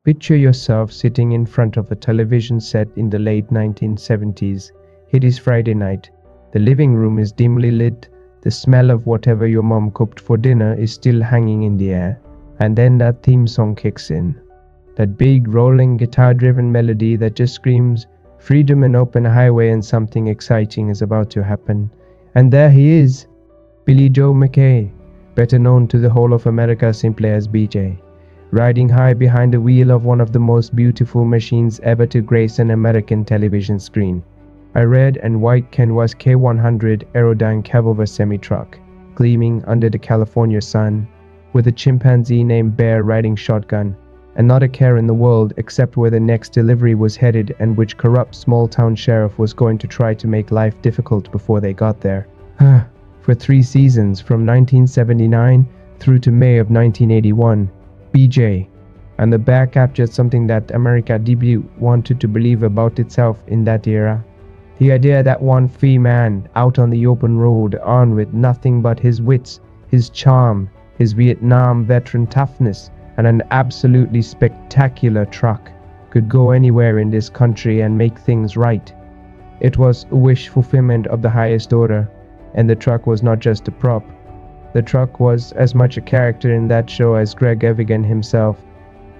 Picture yourself sitting in front of a television set in the late 1970s. It is Friday night. The living room is dimly lit. The smell of whatever your mom cooked for dinner is still hanging in the air. And then that theme song kicks in. That big, rolling, guitar-driven melody that just screams freedom and open highway and something exciting is about to happen. And there he is, Billy Joe McKay, better known to the whole of America simply as BJ, riding high behind the wheel of one of the most beautiful machines ever to grace an American television screen. A red and white Kenworth K100 Aerodyne cabover semi-truck, gleaming under the California sun, with a chimpanzee named Bear riding shotgun, and not a care in the world except where the next delivery was headed and which corrupt small-town sheriff was going to try to make life difficult before they got there. For 3 seasons, from 1979 through to May of 1981, BJ and the Bear captured something that America deeply wanted to believe about itself in that era. The idea that one free man out on the open road, armed with nothing but his wits, his charm, his Vietnam veteran toughness, and an absolutely spectacular truck, could go anywhere in this country and make things right. It was a wish fulfillment of the highest order, and the truck was not just a prop. The truck was as much a character in that show as Greg Evigan himself,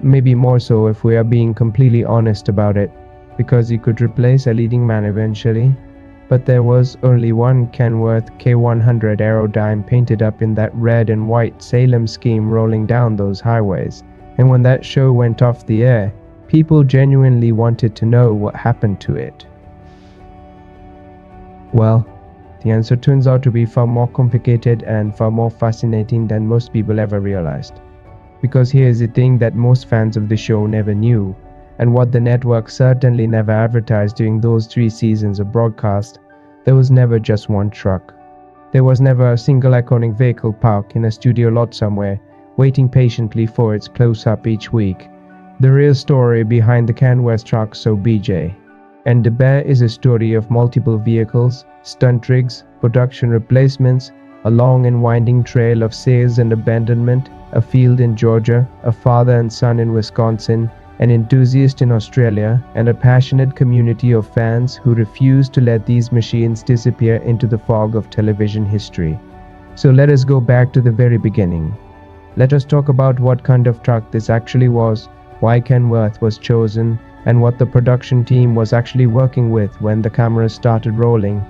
maybe more so if we are being completely honest about it, because he could replace a leading man eventually. But there was only one Kenworth K100 Aerodyne painted up in that red and white Salem scheme rolling down those highways, and when that show went off the air, people genuinely wanted to know what happened to it. Well, the answer turns out to be far more complicated and far more fascinating than most people ever realized. Because here's the thing that most fans of the show never knew, and what the network certainly never advertised during those 3 seasons of broadcast: there was never just one truck. There was never a single iconic vehicle parked in a studio lot somewhere, waiting patiently for its close-up each week. The real story behind the Kenworth truck saw BJ. And the Bear is a story of multiple vehicles, stunt rigs, production replacements, a long and winding trail of sales and abandonment, a field in Georgia, a father and son in Wisconsin, an enthusiast in Australia, and a passionate community of fans who refuse to let these machines disappear into the fog of television history. So let us go back to the very beginning. Let us talk about what kind of truck this actually was, why Kenworth was chosen, and what the production team was actually working with when the cameras started rolling.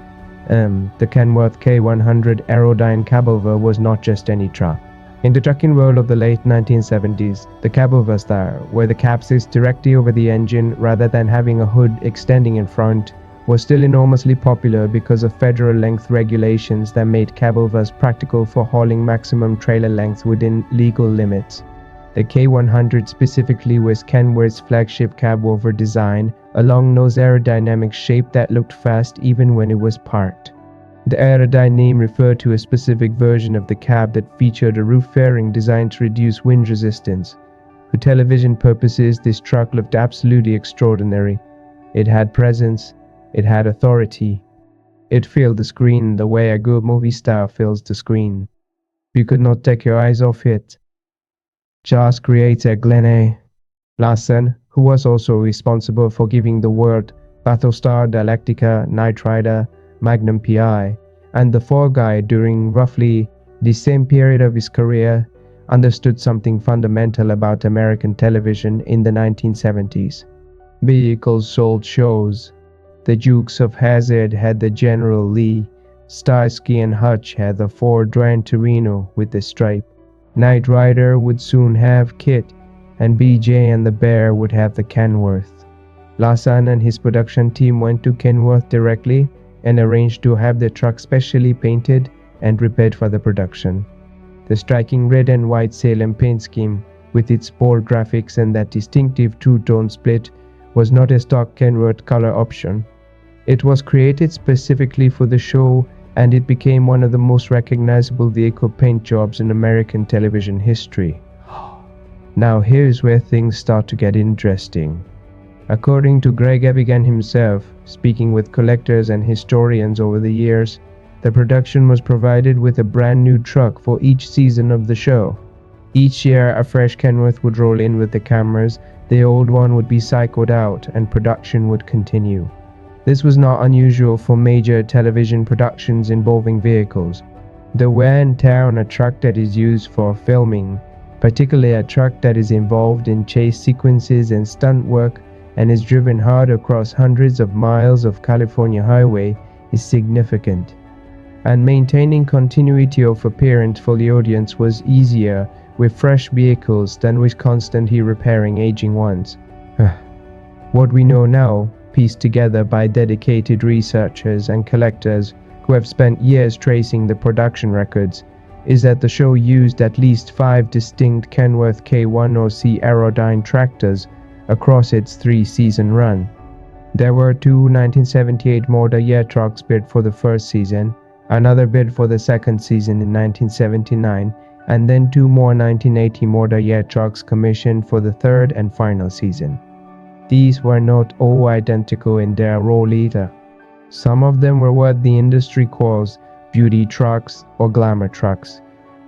The Kenworth K100 Aerodyne cabover was not just any truck. In the trucking world of the late 1970s, the cabover style, where the cab sits directly over the engine rather than having a hood extending in front, was still enormously popular because of federal length regulations that made cabovers practical for hauling maximum trailer length within legal limits. The K100 specifically was Kenworth's flagship cabover design, a long-nosed aerodynamic shape that looked fast even when it was parked. The Aerodyne name referred to a specific version of the cab that featured a roof fairing designed to reduce wind resistance. For television purposes, this truck looked absolutely extraordinary. It had presence, it had authority. It filled the screen the way a good movie star fills the screen. You could not take your eyes off it. Jaws creator Glenn A. Larson, who was also responsible for giving the world Battlestar Galactica, Knight Rider, Magnum PI, and The Fall Guy during roughly the same period of his career, understood something fundamental about American television in the 1970s. Vehicles sold shows. The Dukes of Hazzard had the General Lee, Starsky and Hutch had the Ford Gran Torino with the stripe, Knight Rider would soon have Kit, and BJ and the Bear would have the Kenworth. Larson and his production team went to Kenworth directly and arranged to have the truck specially painted and repaired for the production. The striking red and white Salem paint scheme, with its bold graphics and that distinctive two-tone split, was not a stock Kenworth color option. It was created specifically for the show, and it became one of the most recognizable vehicle paint jobs in American television history. Now here's where things start to get interesting. According to Greg Evigan himself, speaking with collectors and historians over the years, the production was provided with a brand new truck for each season of the show. Each year, a fresh Kenworth would roll in with the cameras, the old one would be cycled out, and production would continue. This was not unusual for major television productions involving vehicles. The wear and tear on a truck that is used for filming, particularly a truck that is involved in chase sequences and stunt work and is driven hard across hundreds of miles of California highway, is significant. And maintaining continuity of appearance for the audience was easier with fresh vehicles than with constantly repairing aging ones. What we know now, pieced together by dedicated researchers and collectors who have spent years tracing the production records, is that the show used at least 5 distinct Kenworth K1OC Aerodyne tractors across its 3-season run. There were 2 1978 model year trucks built for the first season, another built for the second season in 1979, and then 2 more 1980 model year trucks commissioned for the third and final season. These were not all identical in their role either. Some of them were what the industry calls beauty trucks or glamour trucks,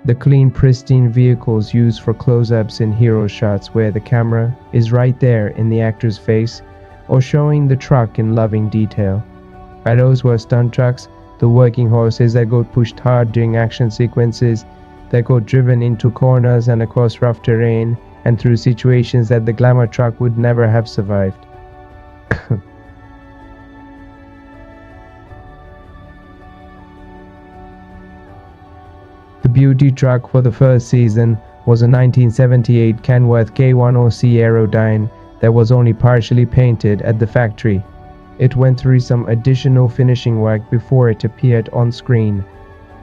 the clean, pristine vehicles used for close-ups in hero shots where the camera is right there in the actor's face or showing the truck in loving detail. Those were stunt trucks, the working horses that got pushed hard during action sequences, that got driven into corners and across rough terrain and through situations that the glamour truck would never have survived. The beauty truck for the first season was a 1978 Kenworth K1OC Aerodyne that was only partially painted at the factory. It went through some additional finishing work before it appeared on screen.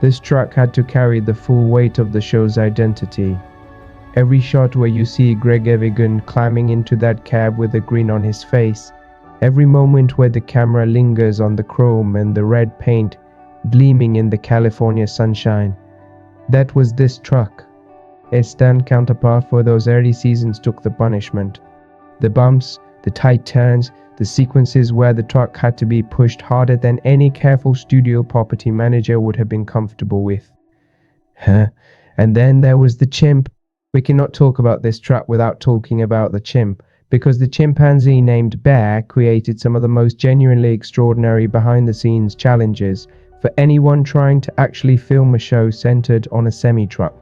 This truck had to carry the full weight of the show's identity. Every shot where you see Greg Evigan climbing into that cab with a grin on his face, every moment where the camera lingers on the chrome and the red paint gleaming in the California sunshine, that was this truck. Its stunt counterpart for those early seasons took the punishment. The bumps, the tight turns, the sequences where the truck had to be pushed harder than any careful studio property manager would have been comfortable with. And then there was the chimp. We cannot talk about this truck without talking about the chimp, because the chimpanzee named Bear created some of the most genuinely extraordinary behind-the-scenes challenges for anyone trying to actually film a show centered on a semi-truck.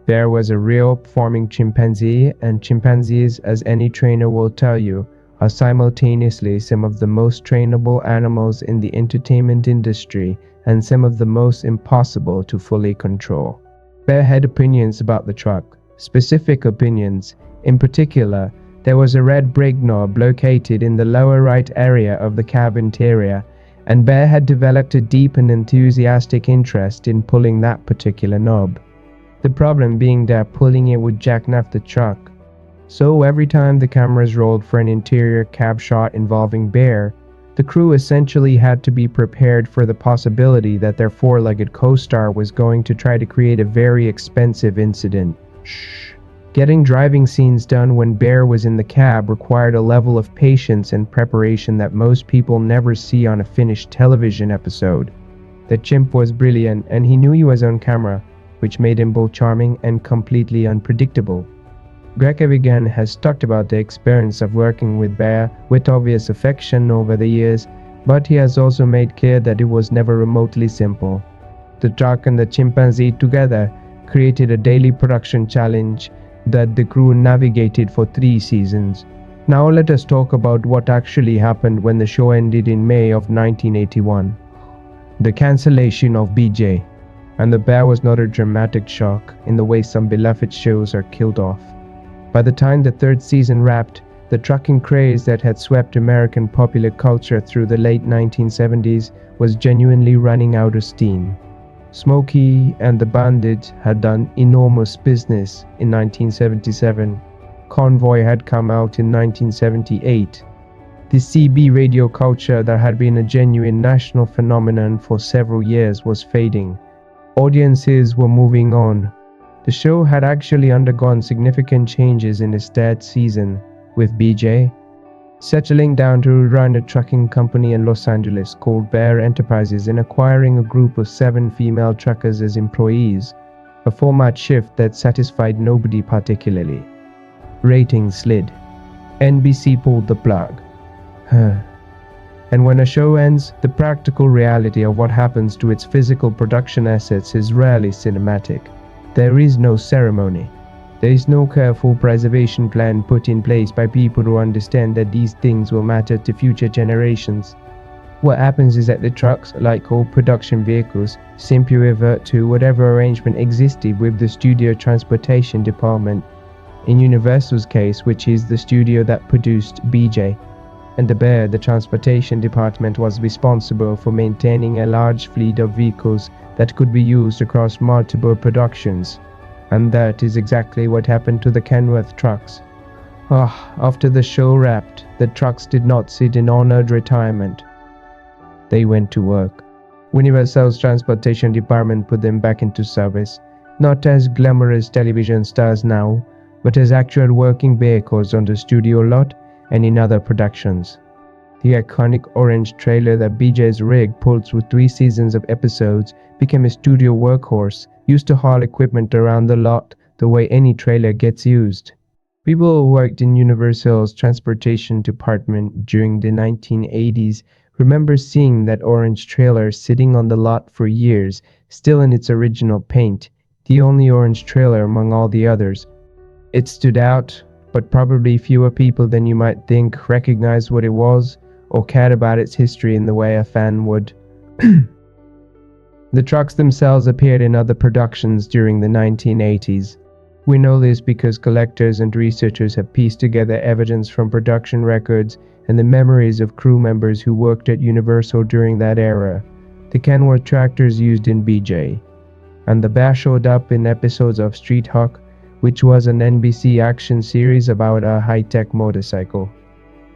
Bear was a real performing chimpanzee, and chimpanzees, as any trainer will tell you, are simultaneously some of the most trainable animals in the entertainment industry and some of the most impossible to fully control. Bear had opinions about the truck, specific opinions. In particular, there was a red brake knob located in the lower right area of the cab interior, and Bear had developed a deep and enthusiastic interest in pulling that particular knob. The problem being that pulling it would jackknife the truck. So every time the cameras rolled for an interior cab shot involving Bear, the crew essentially had to be prepared for the possibility that their 4-legged co-star was going to try to create a very expensive incident. Getting driving scenes done when Bear was in the cab required a level of patience and preparation that most people never see on a finished television episode. The chimp was brilliant, and he knew he was on camera, which made him both charming and completely unpredictable. Greg Evigan has talked about the experience of working with Bear with obvious affection over the years, but he has also made clear that it was never remotely simple. The truck and the chimpanzee together created a daily production challenge that the crew navigated for 3 seasons. Now let us talk about what actually happened when the show ended in May of 1981. The cancellation of BJ. And the Bear was not a dramatic shock in the way some beloved shows are killed off. By the time the 3rd season wrapped, the trucking craze that had swept American popular culture through the late 1970s was genuinely running out of steam. Smokey and the Bandit had done enormous business in 1977. Convoy had come out in 1978. The CB radio culture that had been a genuine national phenomenon for several years was fading. Audiences were moving on. The show had actually undergone significant changes in its 3rd season, with BJ settling down to run a trucking company in Los Angeles called Bear Enterprises and acquiring a group of 7 female truckers as employees. a format shift that satisfied nobody particularly. Ratings slid. NBC pulled the plug. And when a show ends, the practical reality of what happens to its physical production assets is rarely cinematic. There is no ceremony. There is no careful preservation plan put in place by people who understand that these things will matter to future generations. What happens is that the trucks, like all production vehicles, simply revert to whatever arrangement existed with the studio transportation department. In Universal's case, which is the studio that produced BJ. And the transportation department was responsible for maintaining a large fleet of vehicles that could be used across multiple productions. And that is exactly what happened to the Kenworth trucks. After the show wrapped, the trucks did not sit in honored retirement. They went to work. Universal's transportation department put them back into service, not as glamorous television stars now, but as actual working vehicles on the studio lot and in other productions. The iconic orange trailer that BJ's rig pulled through 3 seasons of episodes became a studio workhorse, used to haul equipment around the lot the way any trailer gets used. People who worked in Universal's transportation department during the 1980s remember seeing that orange trailer sitting on the lot for years, still in its original paint, the only orange trailer among all the others. It stood out, but probably fewer people than you might think recognized what it was or cared about its history in the way a fan would. The trucks themselves appeared in other productions during the 1980s. We know this because collectors and researchers have pieced together evidence from production records and the memories of crew members who worked at Universal during that era. The Kenworth tractors used in BJ, and the Bear showed up in episodes of Street Hawk, which was an NBC action series about a high-tech motorcycle.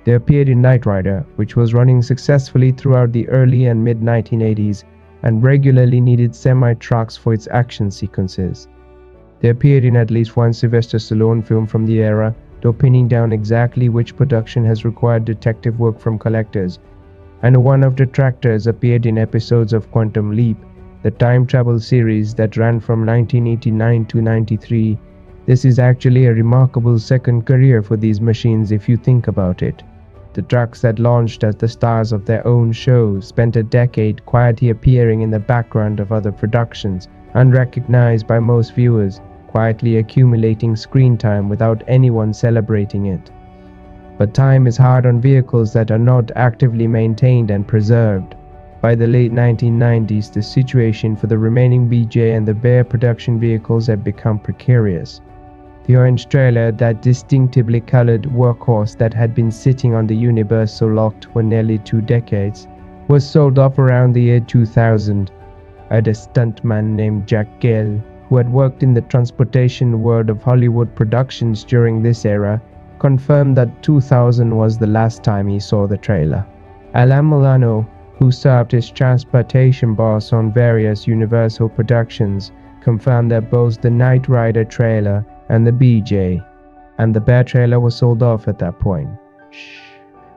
They appeared in Knight Rider, which was running successfully throughout the early and mid-1980s and regularly needed semi-trucks for its action sequences. They appeared in at least one Sylvester Stallone film from the era, though pinning down exactly which production has required detective work from collectors. And one of the tractors appeared in episodes of Quantum Leap, the time travel series that ran from 1989 to 93. This is actually a remarkable second career for these machines if you think about it. The trucks that launched as the stars of their own shows spent a decade quietly appearing in the background of other productions, unrecognized by most viewers, quietly accumulating screen time without anyone celebrating it. But time is hard on vehicles that are not actively maintained and preserved. By the late 1990s, the situation for the remaining BJ and the Bear production vehicles had become precarious. The orange trailer, that distinctively colored workhorse that had been sitting on the Universal lot for nearly 2 decades, was sold off around the year 2000. I had a stuntman named Jack Gale, who had worked in the transportation world of Hollywood productions during this era, confirmed that 2000 was the last time he saw the trailer. Alan Milano, who served as transportation boss on various Universal productions, confirmed that both the Knight Rider trailer and the BJ and the Bear trailer were sold off at that point.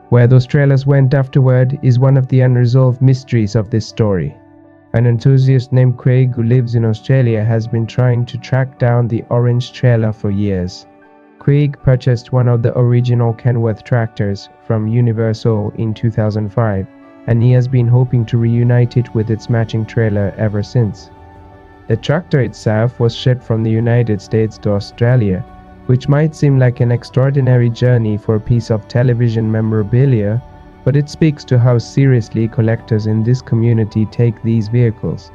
Where those trailers went afterward is one of the unresolved mysteries of this story. An enthusiast named Craig who lives in Australia has been trying to track down the orange trailer for years. Craig purchased one of the original Kenworth tractors from Universal in 2005, and he has been hoping to reunite it with its matching trailer ever since. The tractor itself was shipped from the United States to Australia, which might seem like an extraordinary journey for a piece of television memorabilia, but it speaks to how seriously collectors in this community take these vehicles.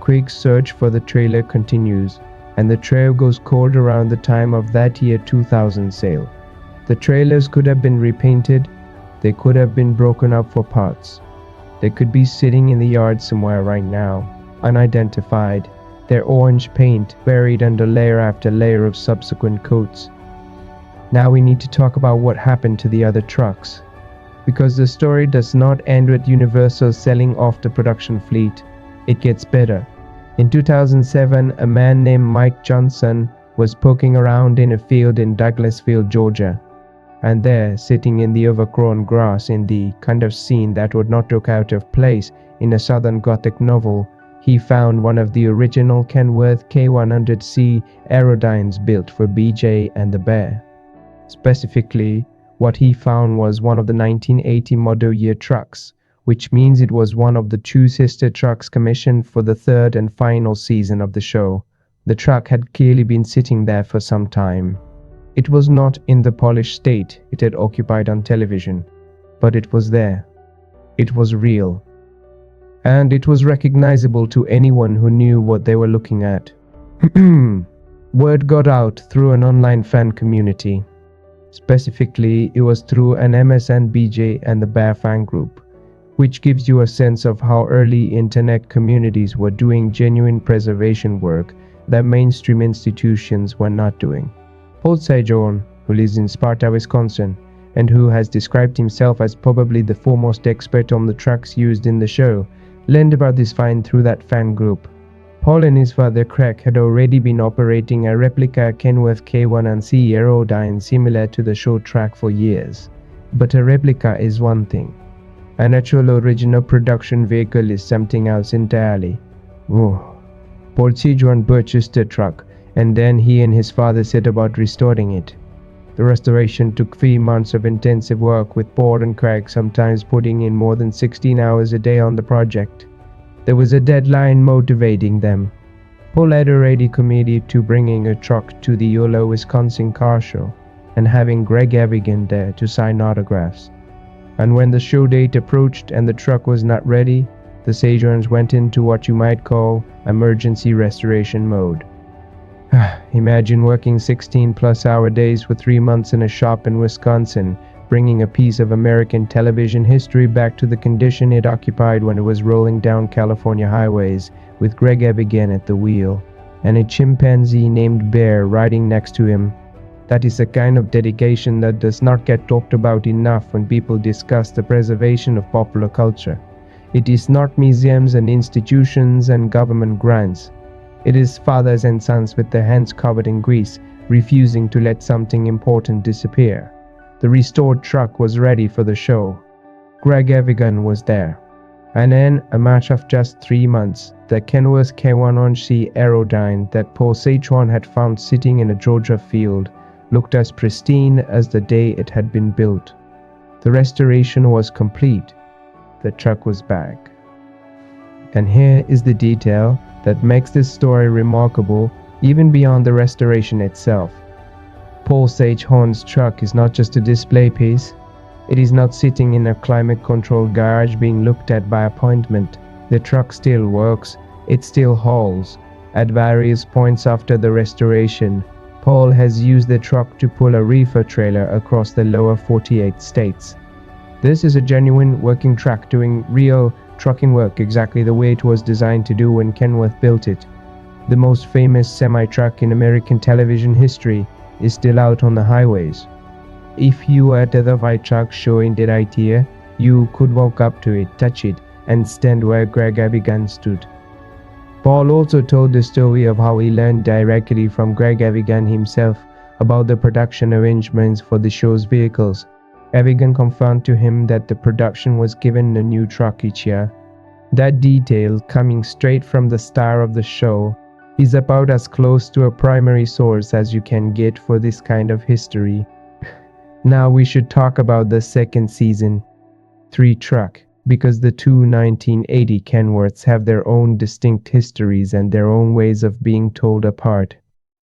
Craig's search for the trailer continues, and the trail goes cold around the time of that year 2000 sale. The trailers could have been repainted, they could have been broken up for parts. They could be sitting in the yard somewhere right now, unidentified, their orange paint buried under layer after layer of subsequent coats. Now we need to talk about what happened to the other trucks, because the story does not end with Universal selling off the production fleet. It gets better. In 2007, a man named Mike Johnson was poking around in a field in Douglasville, Georgia. And there, sitting in the overgrown grass in the kind of scene that would not look out of place in a Southern Gothic novel, he found one of the original Kenworth K100C aerodynes built for BJ and the Bear. Specifically, what he found was one of the 1980 model year trucks, which means it was one of the two sister trucks commissioned for the third and final season of the show. The truck had clearly been sitting there for some time. It was not in the polished state it had occupied on television, but it was there. It was real. And it was recognizable to anyone who knew what they were looking at. Word got out through an online fan community. Specifically, it was through an MSN BJ and the Bear fan group, which gives you a sense of how early internet communities were doing genuine preservation work that mainstream institutions were not doing. Paul Sajon, who lives in Sparta, Wisconsin, and who has described himself as probably the foremost expert on the trucks used in the show, learned about this find through that fan group. Paul and his father Craig had already been operating a replica Kenworth K100C aerodyne similar to the show track for years. But a replica is one thing. An actual original production vehicle is something else entirely. Paul Sajon purchased the truck, and then he and his father set about restoring it. The restoration took 3 months of intensive work, with Paul and Craig sometimes putting in more than 16 hours a day on the project. There was a deadline motivating them. Paul had already committed to bringing a truck to the Yolo, Wisconsin car show and having Greg Evigan there to sign autographs. And when the show date approached and the truck was not ready, the Sajons went into what you might call emergency restoration mode. Imagine working 16-plus-hour days for 3 months in a shop in Wisconsin, bringing a piece of American television history back to the condition it occupied when it was rolling down California highways, with Greg Evigan at the wheel, and a chimpanzee named Bear riding next to him. That is a kind of dedication that does not get talked about enough when people discuss the preservation of popular culture. It is not museums and institutions and government grants. It is fathers and sons with their hands covered in grease, refusing to let something important disappear. The restored truck was ready for the show. Greg Evigan was there. And in a matter of just 3 months, the Kenworth K100C aerodyne that Paul Sajon had found sitting in a Georgia field looked as pristine as the day it had been built. The restoration was complete. The truck was back. And here is the detail that makes this story remarkable even beyond the restoration itself. Paul Sajon's truck is not just a display piece. It is not sitting in a climate-controlled garage being looked at by appointment. The truck still works. It still hauls. At various points after the restoration, Paul has used the truck to pull a reefer trailer across the lower 48 states. This is a genuine working truck doing real trucking work exactly the way it was designed to do when Kenworth built it. The most famous semi-truck in American television history is still out on the highways. If you were at the white truck show in Detroit, you could walk up to it, touch it, and stand where Greg Evigan stood. Paul also told the story of how he learned directly from Greg Evigan himself about the production arrangements for the show's vehicles. Evigan confirmed to him that the production was given a new truck each year. That detail, coming straight from the star of the show, is about as close to a primary source as you can get for this kind of history. Now we should talk about the second season, 3 truck, because the two 1980 Kenworths have their own distinct histories and their own ways of being told apart.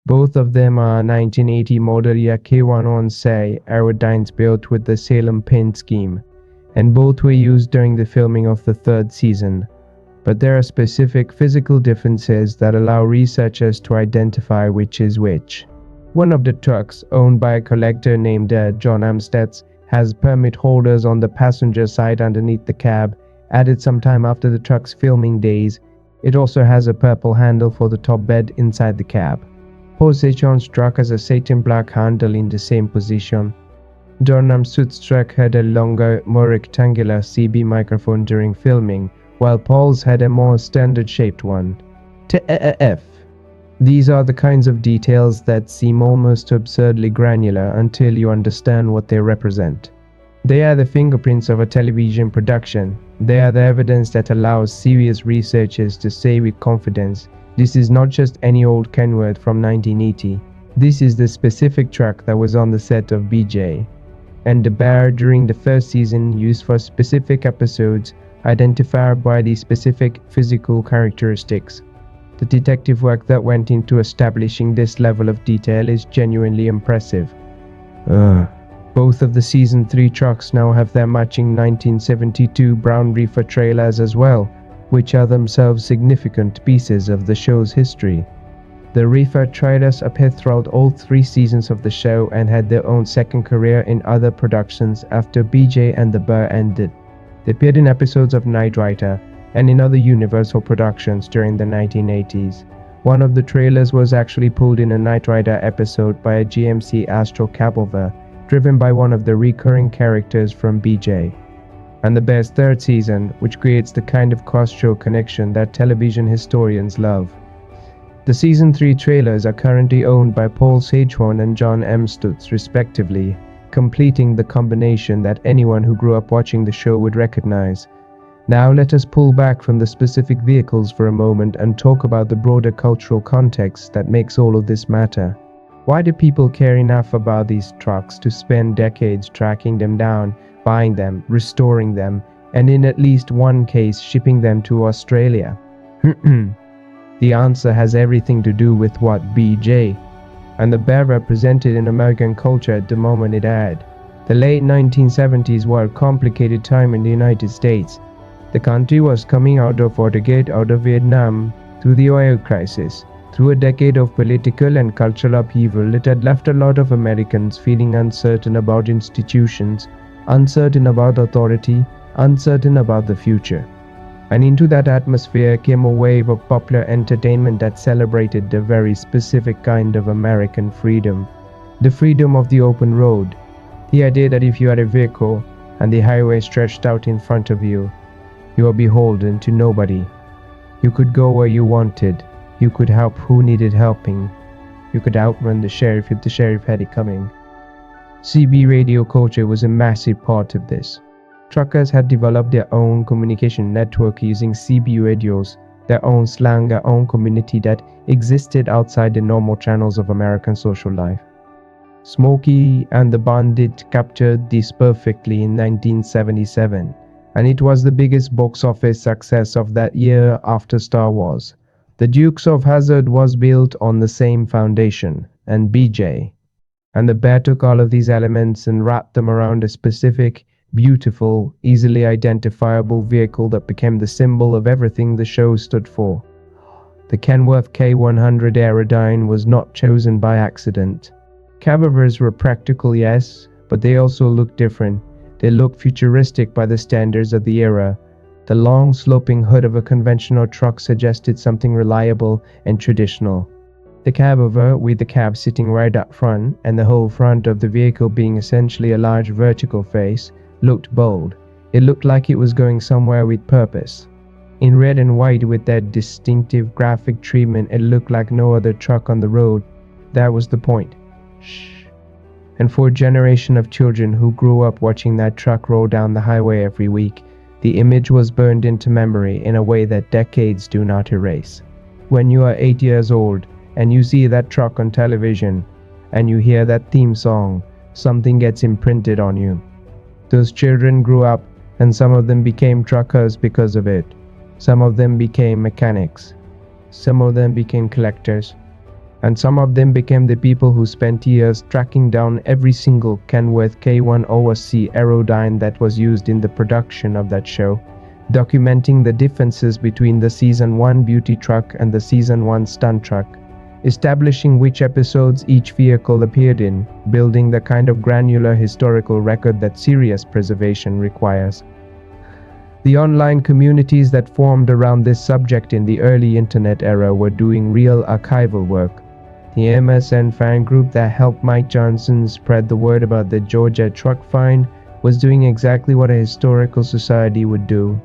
Both of them are 1980 model year K100C aerodynes built with the Salem paint scheme, and both were used during the filming of the 3rd season. But there are specific physical differences that allow researchers to identify which is which. One of the trucks, owned by a collector named John Amstutz, has permit holders on the passenger side underneath the cab, added some time after the truck's filming days. It also has a purple handle for the top bed inside the cab. Paul Sajon's truck has a satin black handle in the same position. John Amstutz's truck had a longer, more rectangular CB microphone during filming, while Paul's had a more standard-shaped one. TF. These are the kinds of details that seem almost absurdly granular until you understand what they represent. They are the fingerprints of a television production. They are the evidence that allows serious researchers to say with confidence, this is not just any old Kenworth from 1980. This is the specific truck that was on the set of BJ. And the bear during the first season used for specific episodes identified by the specific physical characteristics. The detective work that went into establishing this level of detail is genuinely impressive. Both of the Season 3 trucks now have their matching 1972 brown reefer trailers as well, which are themselves significant pieces of the show's history. The reefer trailers appeared throughout all 3 seasons of the show and had their own second career in other productions after BJ and the Bear ended. They appeared in episodes of Knight Rider and in other Universal productions during the 1980s. One of the trailers was actually pulled in a Knight Rider episode by a GMC Astro cabover, driven by one of the recurring characters from BJ. And the Bear's third season, which creates the kind of cross-show connection that television historians love. The Season 3 trailers are currently owned by Paul Sagehorn and John M. Stutz respectively, completing the combination that anyone who grew up watching the show would recognize. Now let us pull back from the specific vehicles for a moment and talk about the broader cultural context that makes all of this matter. Why do people care enough about these trucks to spend decades tracking them down, buying them, restoring them, and in at least one case shipping them to Australia? The answer has everything to do with what BJ and the Bear represented in American culture at the moment it aired. The late 1970s were a complicated time in the United States. The country was coming out of Watergate, out of Vietnam, through the oil crisis. Through a decade of political and cultural upheaval, it had left a lot of Americans feeling uncertain about institutions, uncertain about authority, uncertain about the future. And into that atmosphere came a wave of popular entertainment that celebrated the very specific kind of American freedom. The freedom of the open road. The idea that if you had a vehicle and the highway stretched out in front of you, you were beholden to nobody. You could go where you wanted. You could help who needed helping. You could outrun the sheriff if the sheriff had it coming. CB radio culture was a massive part of this. Truckers had developed their own communication network using CB radios, their own slang, their own community that existed outside the normal channels of American social life. Smokey and the Bandit captured this perfectly in 1977, and it was the biggest box office success of that year after Star Wars. The Dukes of Hazzard was built on the same foundation, and BJ. And the Bear took all of these elements and wrapped them around a specific, beautiful, easily identifiable vehicle that became the symbol of everything the show stood for. The Kenworth K100 Aerodyne was not chosen by accident. Cabovers were practical, yes, but they also looked different. They looked futuristic by the standards of the era. The long, sloping hood of a conventional truck suggested something reliable and traditional. The cabover, with the cab sitting right up front and the whole front of the vehicle being essentially a large vertical face, looked bold. It looked like it was going somewhere with purpose. In red and white with that distinctive graphic treatment, it looked like no other truck on the road. That was the point. Shh. And for a generation of children who grew up watching that truck roll down the highway every week, the image was burned into memory in a way that decades do not erase. When you are 8 years old and you see that truck on television and you hear that theme song, something gets imprinted on you. Those children grew up and some of them became truckers because of it. Some of them became mechanics. Some of them became collectors. And some of them became the people who spent years tracking down every single Kenworth K100C Aerodyne that was used in the production of that show, documenting the differences between the Season 1 beauty truck and the Season 1 stunt truck, establishing which episodes each vehicle appeared in, building the kind of granular historical record that serious preservation requires. The online communities that formed around this subject in the early internet era were doing real archival work. The MSN fan group that helped Mike Johnson spread the word about the Georgia truck find was doing exactly what a historical society would do.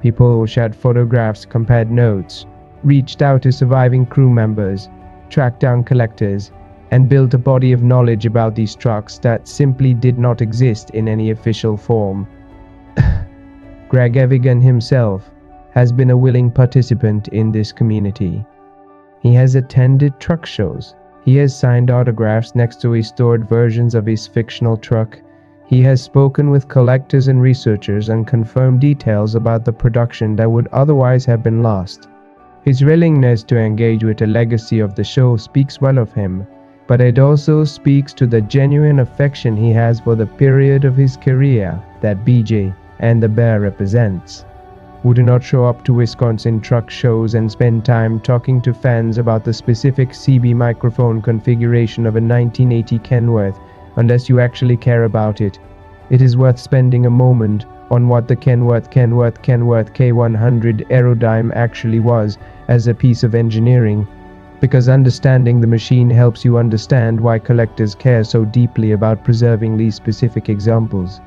People shared photographs, compared notes, reached out to surviving crew members, tracked down collectors, and built a body of knowledge about these trucks that simply did not exist in any official form. Greg Evigan himself has been a willing participant in this community. He has attended truck shows. He has signed autographs next to restored versions of his fictional truck. He has spoken with collectors and researchers and confirmed details about the production that would otherwise have been lost. His willingness to engage with the legacy of the show speaks well of him, but it also speaks to the genuine affection he has for the period of his career that BJ and the Bear represents. We do not show up to Wisconsin truck shows and spend time talking to fans about the specific CB microphone configuration of a 1980 Kenworth unless you actually care about it. It is worth spending a moment on what the Kenworth K100 Aerodyne actually was as a piece of engineering, because understanding the machine helps you understand why collectors care so deeply about preserving these specific examples.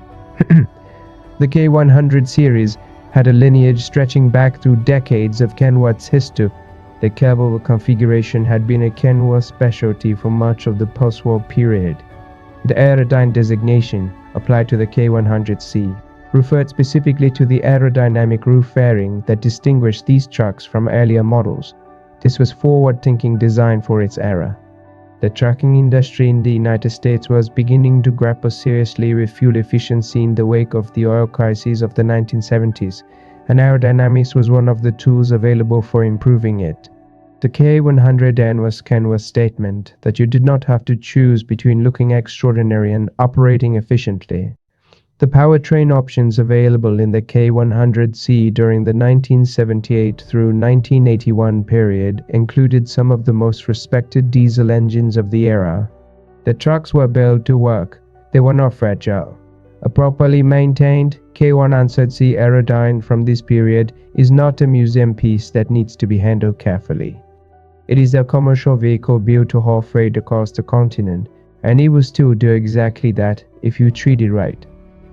The K100 series had a lineage stretching back through decades of Kenworth's history. The cable configuration had been a Kenworth specialty for much of the post-war period. The Aerodyne designation, applied to the K100C, referred specifically to the aerodynamic roof fairing that distinguished these trucks from earlier models. This was forward-thinking design for its era. The trucking industry in the United States was beginning to grapple seriously with fuel efficiency in the wake of the oil crisis of the 1970s, and aerodynamics was one of the tools available for improving it. The K100N was Kenworth's statement that you did not have to choose between looking extraordinary and operating efficiently. The powertrain options available in the K100C during the 1978 through 1981 period included some of the most respected diesel engines of the era. The trucks were built to work. They were not fragile. A properly maintained K100C Aerodyne from this period is not a museum piece that needs to be handled carefully. It is a commercial vehicle built to haul freight across the continent, and it will still do exactly that if you treat it right.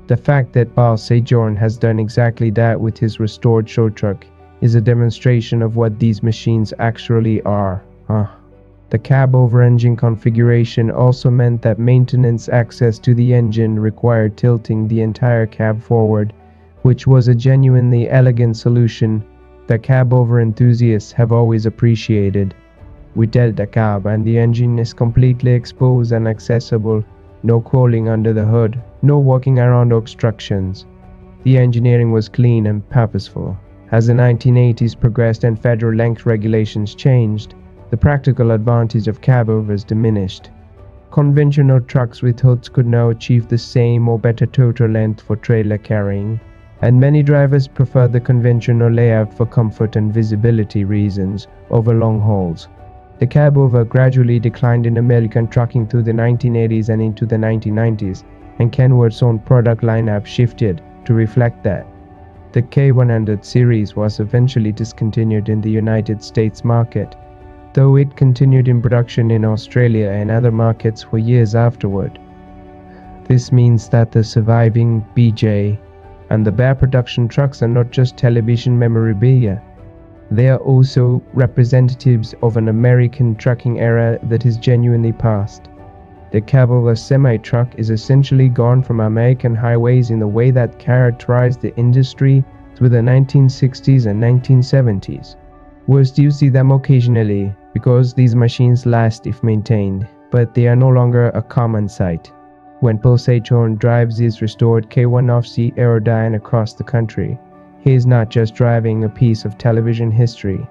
The fact that Paul Sejourn has done exactly that with his restored show truck is a demonstration of what these machines actually are. The cab-over-engine configuration also meant that maintenance access to the engine required tilting the entire cab forward, which was a genuinely elegant solution that cab-over enthusiasts have always appreciated. With Delta cab and the engine is completely exposed and accessible, no crawling under the hood, no walking around obstructions. The engineering was clean and purposeful. As the 1980s progressed and federal length regulations changed, the practical advantage of cab-overs diminished. Conventional trucks with hoods could now achieve the same or better total length for trailer carrying, and many drivers preferred the conventional layout for comfort and visibility reasons over long hauls. The cab-over gradually declined in American trucking through the 1980s and into the 1990s, and Kenworth's own product lineup shifted to reflect that. The K100 series was eventually discontinued in the United States market, though it continued in production in Australia and other markets for years afterward. This means that the surviving BJ and the Bear production trucks are not just television memorabilia. They are also representatives of an American trucking era that is genuinely past. The cab-over semi-truck is essentially gone from American highways in the way that characterized the industry through the 1960s and 1970s. We'll still see them occasionally because these machines last if maintained, but they are no longer a common sight. When Paul Sejourn drives his restored K100C Aerodyne across the country, he is not just driving a piece of television history.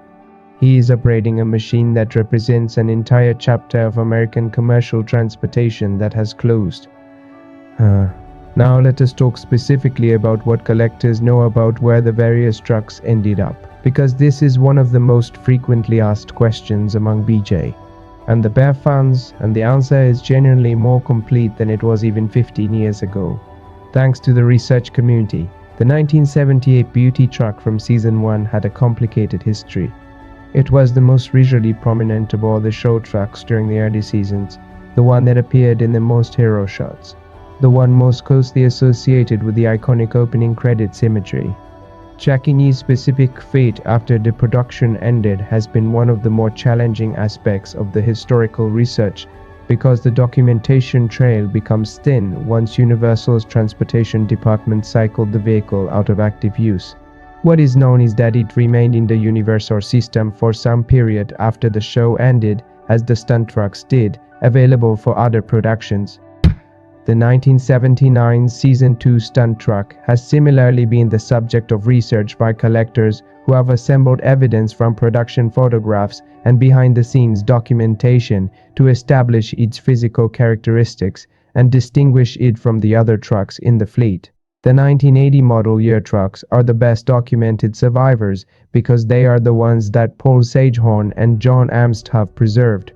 He is operating a machine that represents an entire chapter of American commercial transportation that has closed. Now let us talk specifically about what collectors know about where the various trucks ended up, because this is one of the most frequently asked questions among BJ and the Bear fans, and the answer is genuinely more complete than it was even 15 years ago. Thanks to the research community, the 1978 Beauty truck from Season 1 had a complicated history. It was the most visually prominent of all the show trucks during the early seasons, the one that appeared in the most hero shots, the one most closely associated with the iconic opening credits imagery. Tracking its specific fate after the production ended has been one of the more challenging aspects of the historical research because the documentation trail becomes thin once Universal's transportation department cycled the vehicle out of active use. What is known is that it remained in the Universal system for some period after the show ended, as the stunt trucks did, available for other productions. The 1979 Season 2 stunt truck has similarly been the subject of research by collectors who have assembled evidence from production photographs and behind-the-scenes documentation to establish its physical characteristics and distinguish it from the other trucks in the fleet. The 1980 model year trucks are the best documented survivors because they are the ones that Paul Sagehorn and John Amst have preserved.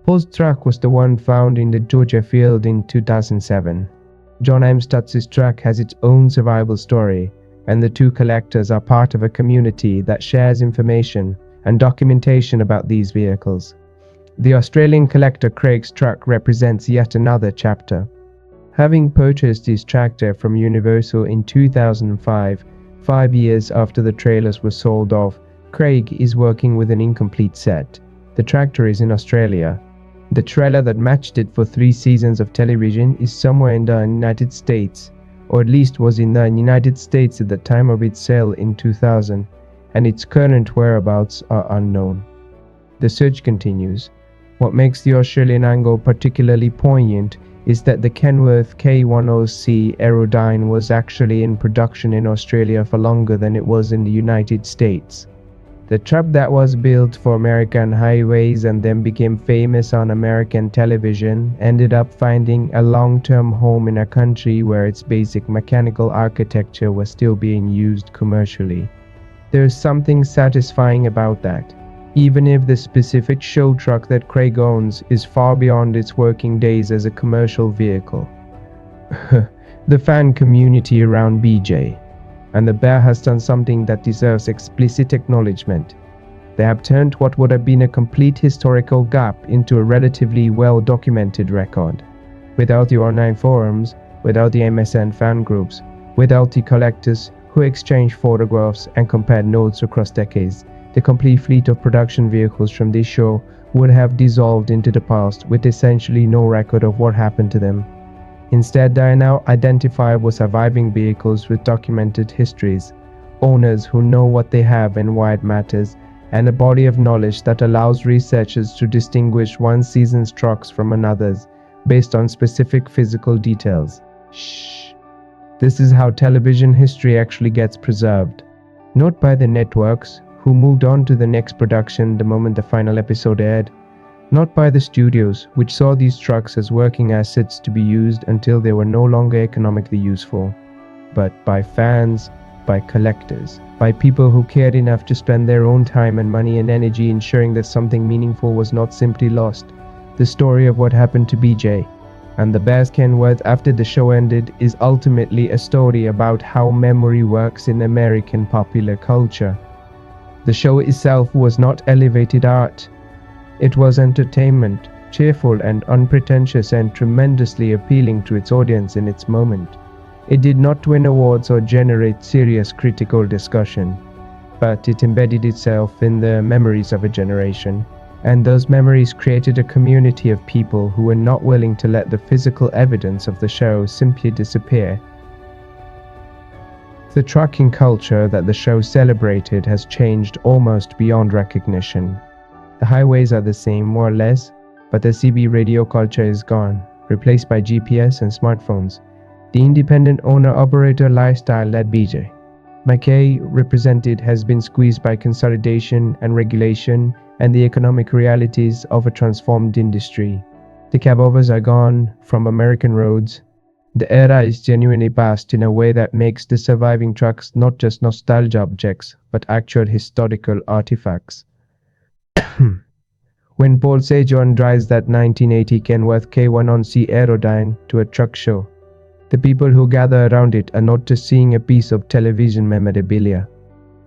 Paul's truck was the one found in the Georgia field in 2007. John Amstut's truck has its own survival story, and the two collectors are part of a community that shares information and documentation about these vehicles. The Australian collector Craig's truck represents yet another chapter. Having purchased his tractor from Universal in 2005, 5 years after the trailers were sold off, Craig is working with an incomplete set. The tractor is in Australia. The trailer that matched it for 3 seasons of television is somewhere in the United States, or at least was in the United States at the time of its sale in 2000, and its current whereabouts are unknown. The search continues. What makes the Australian angle particularly poignant is that the Kenworth K10C Aerodyne was actually in production in Australia for longer than it was in the United States. The truck that was built for American highways and then became famous on American television ended up finding a long-term home in a country where its basic mechanical architecture was still being used commercially. There's something satisfying about that, even if the specific show truck that Craig owns is far beyond its working days as a commercial vehicle. The fan community around BJ and the bear has done something that deserves explicit acknowledgement. They have turned what would have been a complete historical gap into a relatively well-documented record. Without the online forums, without the MSN fan groups, without the collectors who exchanged photographs and compared notes across decades, the complete fleet of production vehicles from this show would have dissolved into the past with essentially no record of what happened to them. Instead, they are now identifiable surviving vehicles with documented histories, owners who know what they have and why it matters, and a body of knowledge that allows researchers to distinguish one season's trucks from another's based on specific physical details. Shh. This is how television history actually gets preserved. Not by the networks, who moved on to the next production the moment the final episode aired. Not by the studios, which saw these trucks as working assets to be used until they were no longer economically useful, but by fans, by collectors, by people who cared enough to spend their own time and money and energy ensuring that something meaningful was not simply lost. The story of what happened to BJ and the Bears Kenworth after the show ended is ultimately a story about how memory works in American popular culture. The show itself was not elevated art. It was entertainment, cheerful and unpretentious and tremendously appealing to its audience in its moment. It did not win awards or generate serious critical discussion, but it embedded itself in the memories of a generation, and those memories created a community of people who were not willing to let the physical evidence of the show simply disappear. The trucking culture that the show celebrated has changed almost beyond recognition. The highways are the same, more or less, but the CB radio culture is gone, replaced by GPS and smartphones. The independent owner-operator lifestyle that BJ McKay represented has been squeezed by consolidation and regulation and the economic realities of a transformed industry. The cabovers are gone from American roads. The era is genuinely past in a way that makes the surviving trucks not just nostalgia objects, but actual historical artifacts. When Paul Sagehorn drives that 1980 Kenworth K10C Aerodyne to a truck show, the people who gather around it are not just seeing a piece of television memorabilia.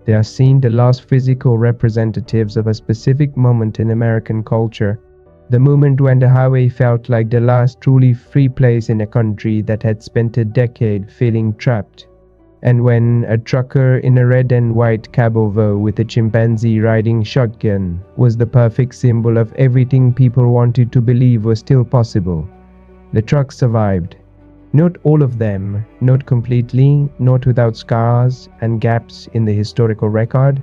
They are seeing the last physical representatives of a specific moment in American culture, the moment when the highway felt like the last truly free place in a country that had spent a decade feeling trapped. And when a trucker in a red and white cab over with a chimpanzee riding shotgun was the perfect symbol of everything people wanted to believe was still possible, the truck survived. Not all of them, not completely, not without scars and gaps in the historical record,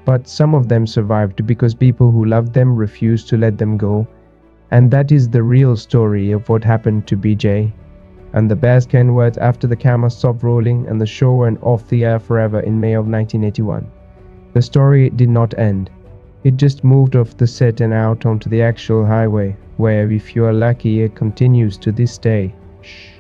but some of them survived because people who loved them refused to let them go. And that is the real story of what happened to BJ and the Bears Kenworth after the camera stopped rolling and the show went off the air forever in May of 1981. The story did not end. It just moved off the set and out onto the actual highway, where if you are lucky it continues to this day. Shh.